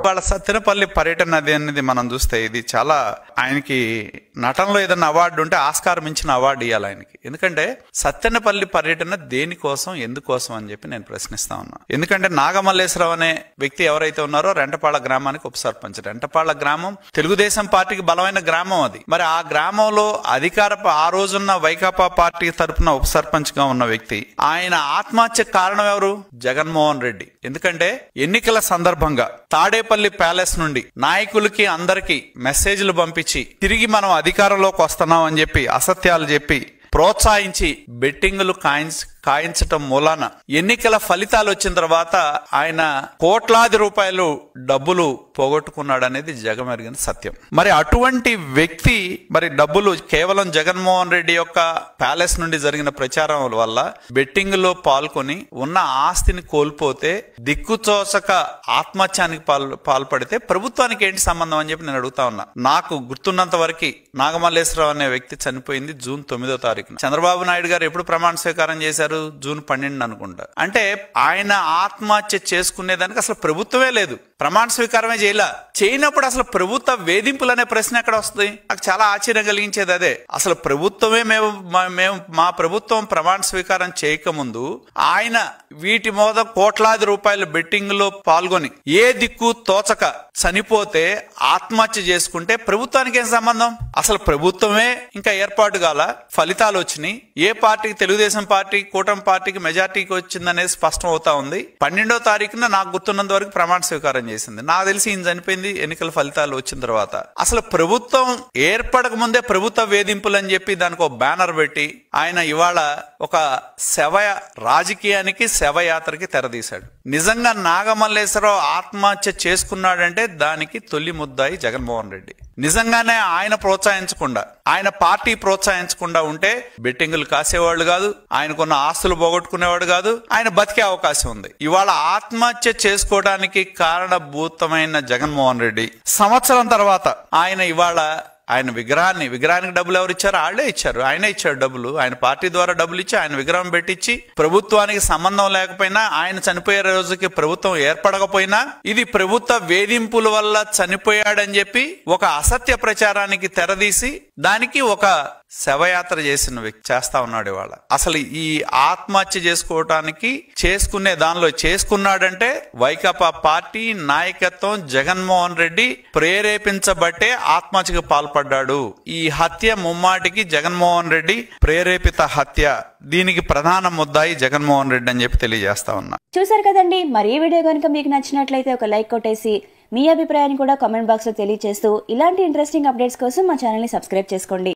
వాళ్ళ సత్తెనపల్లి పర్యటన అనేది మనం చూస్తే ఇది చాలా ఆయనకి నటనలో ఏదైనా అవార్డు ఉంటే ఆస్కార్ మించిన అవార్డు ఇవ్వాలి ఆయనకి. ఎందుకంటే సత్తెనపల్లి పర్యటన దేనికోసం ఎందుకోసం అని చెప్పి నేను ప్రశ్నిస్తా ఉన్నా. ఎందుకంటే నాగమల్లేశ్వరరావు అనే వ్యక్తి ఎవరైతే ఉన్నారో రెంటపాళ్ళ గ్రామానికి ఉప సర్పంచ్. రెంటపాళ్ళ గ్రామం తెలుగుదేశం పార్టీకి బలమైన గ్రామం అది. మరి ఆ గ్రామంలో ఆ రోజున్న వైకాపా పార్టీ తరఫున ఉప సర్పంచ్ గా ఉన్న వ్యక్తి, ఆయన ఆత్మహత్య కారణం ఎవరు? జగన్మోహన్ రెడ్డి. ఎందుకంటే ఎన్నికల సందర్భంగా తాడేపల్లి ప్యాలెస్ నుండి నాయకులకి అందరికి మెసేజ్లు పంపించి తిరిగి మనం అధికారంలోకి వస్తున్నాం అని చెప్పి అసత్యాలు చెప్పి ప్రోత్సహించి బెట్టింగులు కాయించటం మూలాన ఎన్నికల ఫలితాలు వచ్చిన తర్వాత ఆయన కోట్లాది రూపాయలు డబ్బులు పోగొట్టుకున్నాడు అనేది జగమెరిగిన సత్యం. మరి అటువంటి వ్యక్తి మరి డబ్బులు కేవలం జగన్మోహన్ రెడ్డి యొక్క ప్యాలెస్ నుండి జరిగిన ప్రచారం వల్ల బెట్టింగ్ లో పాల్గొని ఉన్న ఆస్తిని కోల్పోతే దిక్కుచోసక ఆత్మహత్యానికి పాల్పడితే ప్రభుత్వానికి ఏంటి సంబంధం అని చెప్పి నేను అడుగుతా ఉన్నా. నాకు గుర్తున్నంత వరకు నాగమల్లేశ్వరరావు అనే వ్యక్తి చనిపోయింది జూన్ 9వ తారీఖున. చంద్రబాబు నాయుడు గారు ఎప్పుడు ప్రమాణ స్వీకారం చేశారు? జూన్ 12 అనుకుంటా. అంటే ఆయన ఆత్మహత్య చేసుకునేదానికి అసలు ప్రభుత్వమే లేదు, ప్రమాణ స్వీకారమే చేయనప్పుడు అసలు ప్రభుత్వ వేధింపులు అనే ప్రశ్న ఎక్కడ వస్తుంది? నాకు చాలా ఆశ్చర్యం కలిగించేది అదే. అసలు ప్రభుత్వమే మా ప్రభుత్వం ప్రమాణ స్వీకారం చేయకముందు ఆయన వీటి మీద కోట్లాది రూపాయల బెట్టింగ్ లో పాల్గొని ఏ దిక్కు తోచక చనిపోతే ఆత్మహత్య చేసుకుంటే ప్రభుత్వానికి ఏం సంబంధం? అసలు ప్రభుత్వమే ఇంకా ఏర్పాటు కాల, ఫలితాలు వచ్చినాయి. ఏ పార్టీకి, తెలుగుదేశం పార్టీ కూటమి పార్టీకి మెజార్టీకి వచ్చిందనేది స్పష్టం అవుతా ఉంది. 12వ తారీఖున నాకు గుర్తున్నంత వరకు ప్రమాణ స్వీకారం చేసింది. నాకు తెలిసి ఈయన చనిపోయింది ఎన్నికల ఫలితాలు వచ్చిన తర్వాత. అసలు ప్రభుత్వం ఏర్పడక ముందే ప్రభుత్వ వేధింపులు అని చెప్పి దానికి ఒక బ్యానర్ పెట్టి ఆయన ఇవాళ ఒక రాజకీయానికి శవయాత్రకి తెరదీశాడు. నిజంగా నాగమల్లేశ్వరరావు ఆత్మహత్య చేసుకున్నాడంటే దానికి తొలి ముద్దాయి జగన్మోహన్ రెడ్డి. నిజంగానే ఆయన ప్రోత్సహించకుండా, ఆయన పార్టీ ప్రోత్సహించకుండా ఉంటే బెట్టింగులు కాసేవాళ్ళు కాదు, ఆయనకున్న ఆస్తులు పోగొట్టుకునేవాడు కాదు, ఆయన బతికే అవకాశం ఉంది. ఇవాళ ఆత్మహత్య చేసుకోవడానికి కారణభూతమైన జగన్మోహన్ రెడ్డి సంవత్సరం తర్వాత ఆయన విగ్రహానికి డబ్బులు ఎవరు ఇచ్చారు? వాళ్ళే ఇచ్చారు. ఆయనే ఇచ్చాడు డబ్బులు. ఆయన పార్టీ ద్వారా డబ్బులు ఇచ్చి ఆయన విగ్రహం పెట్టించి ప్రభుత్వానికి సంబంధం లేకపోయినా, ఆయన చనిపోయే రోజుకి ప్రభుత్వం ఏర్పడకపోయినా ఇది ప్రభుత్వ వేధింపుల వల్ల చనిపోయాడని చెప్పి ఒక అసత్య ప్రచారానికి తెరదీసి దానికి ఒక శవయాత్ర చేసిన వ్యక్తి చేస్తా ఉన్నాడు ఇవాళ. అసలు ఈ ఆత్మహత్య చేసుకున్నాడంటే వైకాపా పార్టీ నాయకత్వం జగన్మోహన్ రెడ్డి ప్రేరేపించబట్టే ఆత్మహత్యకు పాల్పడ్డాడు. ఈ హత్య ముమ్మాటికి జగన్మోహన్ రెడ్డి ప్రేరేపిత హత్య. దీనికి ప్రధాన ముద్దాయి జగన్మోహన్ రెడ్డి అని చెప్పి తెలియజేస్తా ఉన్నా. చూసారు కదండి. మరి ఈ వీడియో కనుక మీకు నచ్చినట్లయితే ఒక లైక్ కొట్టేసి మీ అభిప్రాయాన్ని కూడా కామెంట్ బాక్స్ లో తెలియజేస్తూ ఇలాంటి ఇంట్రెస్టింగ్ అప్డేట్స్ కోసం మా ఛానల్ ని సబ్స్క్రైబ్ చేసుకోండి.